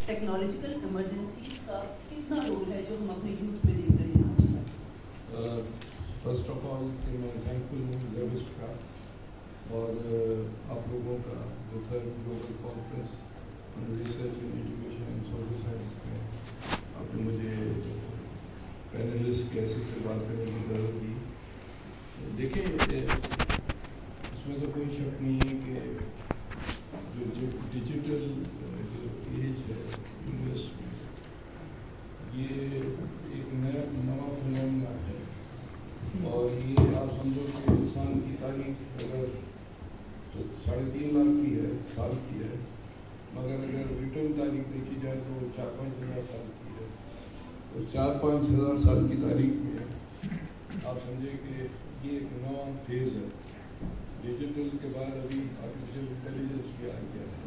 Technological emergencies کا کتنا role ہے جو ہم اپنے یوتھ میں دیکھ رہے ہیں آج کل؟ فرسٹ آف آل کہ میں تھینکفل ہوں زیوسٹ کا اور آپ لوگوں کا جو third global conference on research in education and social science میں آپ نے مجھے پینلسٹ کے ایسے سے بات کرنے کی ضرورت دی. دیکھیں اس میں تو کوئی شک نہیں ہے کہ جو ڈیجیٹل جو ایج ہے یونیورس میں یہ ایک نوا فنومنا ہے اور یہ آپ سمجھو کہ انسان کی تاریخ اگر 3.5 لاکھ کی ہے سال کی ہے مگر اگر ریٹرن تاریخ دیکھی جائے تو 4-5 ہزار سال کی ہے. اس 4-5 ہزار سال کی تاریخ میں آپ سمجھیں کہ یہ ایک نیا فیز ہے. ڈیجیٹل کے بعد ابھی آرٹیفیشیل انٹیلیجنس بھی آ گیا ہے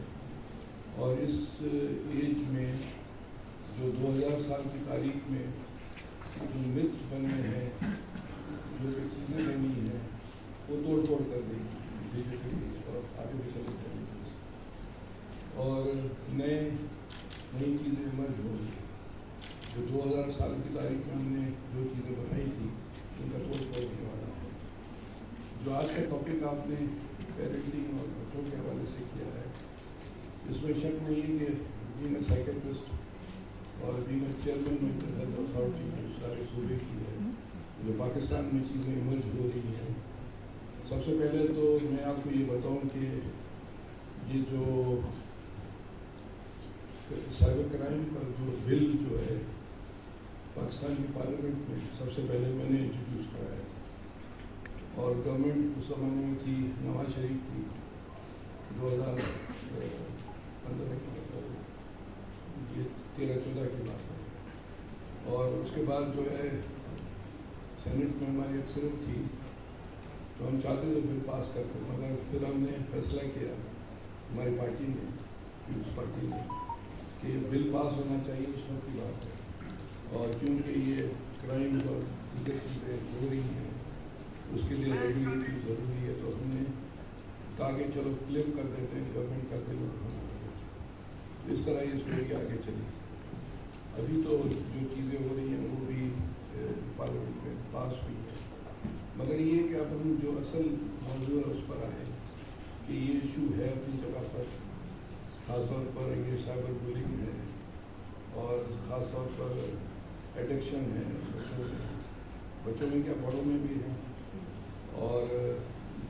اور اس ایج میں جو 2000 سال کی تاریخ میں جو متس بنے ہیں جو چیزیں بنی ہیں وہ توڑ پھوڑ کر دیں ڈیجیٹل ایج اور آرٹیفیشیل انٹیلیجنس اور نئی چیزیں ایمرج ہو گئی. جو 2000 سال کی تاریخ میں ہم نے جو چیزیں بنائی تھی ان کا توڑ پھوڑ ہونے والا ہے. جو آج کا ٹاپک آپ نے پیرنٹنگ اور بچوں کے حوالے سے کیا ہے اس میں شک نہیں ہے کہ بینگ اے سائیکٹرسٹ اور being a chairman mental health authority جو سارے صوبے کی ہے جو پاکستان میں چیزیں ایمرج ہو رہی ہیں. سب سے پہلے تو میں آپ کو یہ بتاؤں کہ یہ جو سائبر کرائم پر جو بل جو ہے پاکستان کی پارلیمنٹ میں سب سے پہلے میں نے انٹروڈیوس کرایا تھا اور گورنمنٹ اس زمانے میں تھی نواز شریف تھی 2015 کی یہ 13-14 کی بات ہے اور اس کے بعد جو ہے سینٹ میں ہماری اکثریت تھی تو ہم چاہتے تھے بل پاس کرتے مگر پھر ہم نے فیصلہ کیا ہماری پارٹی نے پیپلز پارٹی نے کہ بل پاس ہونا چاہیے اس وقت کی بات ہے اور کیونکہ یہ کرائم اور دیگر چیزیں ہو رہی ہیں اس کے لیے ریگولیٹری ضروری ہے تو ہم نے کہا کہ چلو کلیم کر دیتے ہیں گورنمنٹ کا بل اور اس طرح یہ اسٹوری آگے چلی. ابھی تو جو چیزیں ہو رہی ہیں وہ بھی پارلیمنٹ میں پاس ہوئی ہے مگر یہ کہ اب ہم جو اصل موضوع ہے اس پر آئے کہ یہ ایشو ہے اپنی جگہ پر خاص طور پر یہ سائبر بولنگ ہے اور خاص طور پر ایڈکشن ہے بچوں میں کیا بڑوں میں بھی ہے اور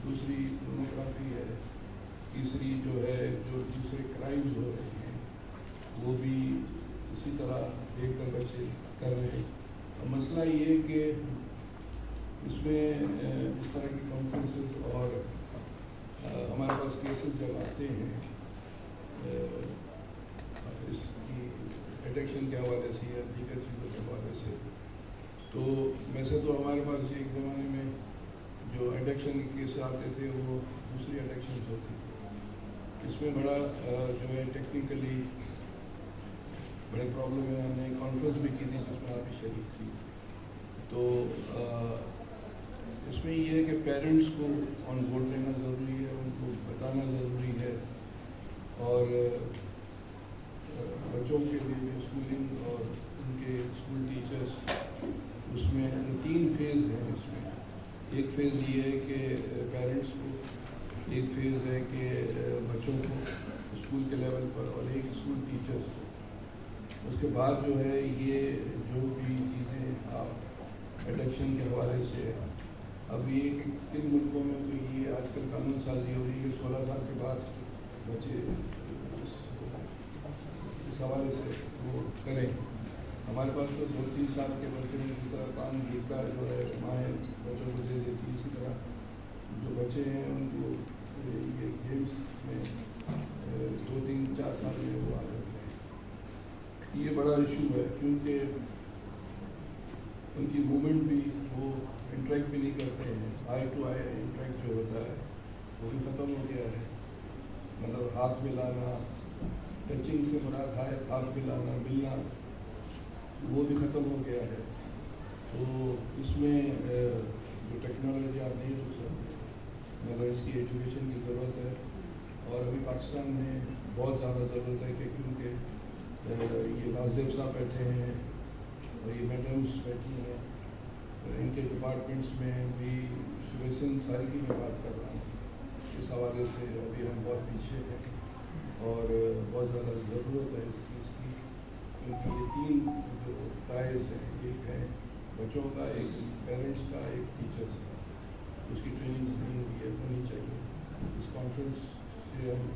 دوسری پورنوگرافی ہے. تیسری جو ہے جو دوسرے کرائمز ہو رہے ہیں وہ بھی اسی طرح دیکھ کر بچے کر رہے ہیں. مسئلہ یہ ہے کہ اس میں اس طرح کی کانفرنسز اور ہمارے پاس کیسز جب آتے ہیں اس کی ایڈکشن کے حوالے سے یا دیگر چیزوں کے حوالے سے تو ویسے تو ہمارے پاس ایک زمانے میں جو ایڈکشن کے کیس آتے تھے وہ دوسری ایڈکشنز ہوتی تھی. اس میں بڑا جو ہے ٹیکنیکلی بڑے پرابلم ہے. ہم نے کانفرنس بھی کی تھی جس میں آپ بھی شریک تھی تو اس میں یہ ہے کہ پیرنٹس کو آن بورڈ لینا ضروری ہے ان کو بتانا ضروری ہے اور بچوں کے لیے اسکولنگ اور ان کے اسکول ٹیچرس اس میں 3 فیز ہیں. اس میں ایک فیز یہ ہے کہ پیرنٹس کو ایک فیز ہے کہ بچوں کو اسکول کے لیول پر اور ایک اسکول ٹیچرس کو. اس کے بعد جو ہے یہ جو بھی چیزیں آپ ایڈکشن کے حوالے سے اب یہ کہ کن ملکوں میں تو یہ آج کل قانون سازی ہو رہی ہے 16 سال کے بعد بچے اس حوالے سے وہ کریں. ہمارے پاس تو 2-3 سال کے بچے میں جس طرح کام کا جو ہے مائیں بچوں کو دے دیتی اسی طرح جو بچے ہیں ان کو یہ گیمس میں 2-3-4 سال میں وہ آ جاتے ہیں. یہ بڑا ایشو ہے کیونکہ ان کی موومنٹ بھی وہ انٹریکٹ بھی نہیں کرتے ہیں. آئی ٹو آئی انٹریکٹ جو ہوتا ہے وہ بھی ختم ہو گیا ہے. مطلب ہاتھ ملانا ٹچنگ سے مراد ہے ہاتھ ملانا ملنا وہ بھی ختم ہو گیا ہے. تو اس میں جو ٹیکنالوجی آپ نہیں روک سکتے مگر اس کی ایجوکیشن کی ضرورت ہے اور ابھی پاکستان میں بہت زیادہ ضرورت ہے کہ کیونکہ یہ نازدیب صاحب بیٹھے ہیں اور یہ میڈمس بیٹھی ہیں، ان کے ڈپارٹمنٹس میں بھی سچویشن ساری کی میں بات کر رہا ہوں، اس حوالے سے ابھی ہم بہت پیچھے ہیں اور بہت زیادہ ضرورت ہے اس چیز کی، کیونکہ یہ تین جو ٹائرز ہیں، ایک ہے بچوں کا، ایک پیرنٹس کا، ایک ٹیچرس کا، اس کی ٹریننگ نہیں ہوئی ہے، ہونی چاہیے۔ اس کانفرنس سے ہم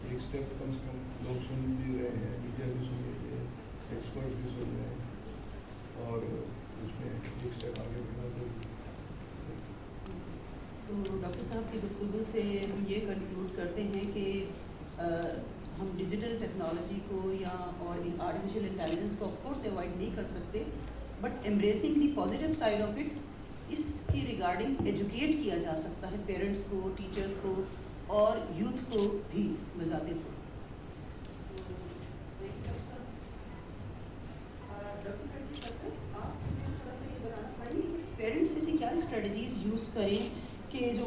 ایک اسٹیپ کم سے کم لوگ سن بھی رہے ہیں، میڈیا بھی سن رہی ہے، ایکسپرٹ بھی سن رہے ہیں، اور اس میں ایک اسٹیپ آگے بڑھنا ضروری ہے۔ تو ڈاکٹر صاحب کی گفتگو سے ہم یہ کنکلوڈ کرتے ہیں کہ ہم ڈیجیٹل ٹیکنالوجی کو یا اور آرٹیفیشیل انٹیلیجنس کو آف کورس اوائڈ نہیں کر سکتے، but embracing the positive side of it, اس کی ریگارڈنگ ایجوکیٹ کیا جا سکتا ہے پیرنٹس کو، ٹیچرس کو اور یوتھ کو بھی بذات خود۔ پیرنٹس ایسی کیا اسٹریٹجیز یوز کریں کہ جو